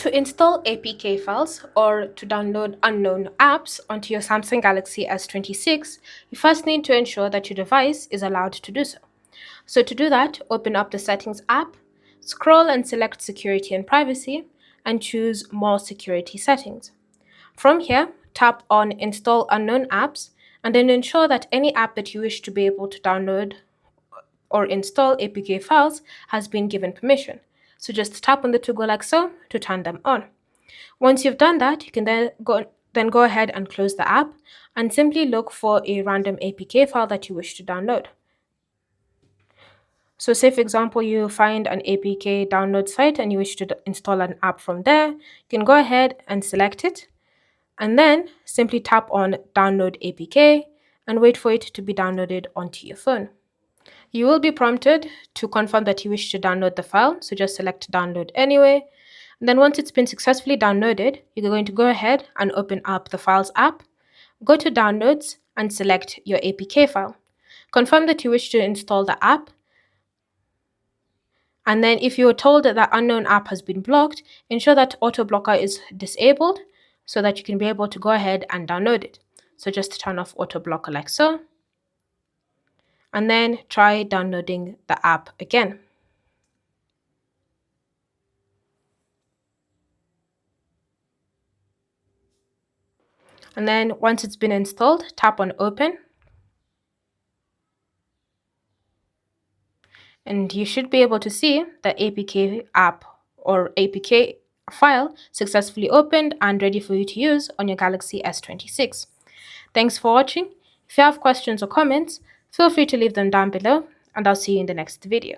To install APK files or to download unknown apps onto your Samsung Galaxy S26, you first need to ensure that your device is allowed to do so. So to do that, open up the Settings app, scroll and select Security and Privacy, and choose More Security Settings. From here, tap on Install Unknown Apps, and then ensure that any app that you wish to be able to download or install APK files has been given permission. So just tap on the toggle like so to turn them on. Once you've done that, you can then go ahead and close the app and simply look for a random APK file that you wish to download. So say for example, you find an APK download site and you wish to install an app from there, you can go ahead and select it and then simply tap on Download APK and wait for it to be downloaded onto your phone. You will be prompted to confirm that you wish to download the file, so just select Download anyway. And then once it's been successfully downloaded, you're going to go ahead and open up the Files app, go to Downloads and select your APK file. Confirm that you wish to install the app. And then if you're told that unknown app has been blocked, ensure that auto blocker is disabled so that you can be able to go ahead and download it. So just turn off auto blocker like so. And then try downloading the app again. And then once it's been installed, tap on Open. And you should be able to see the APK app or APK file successfully opened and ready for you to use on your Galaxy S26. Thanks for watching. If you have questions or comments, feel free to leave them down below, and I'll see you in the next video.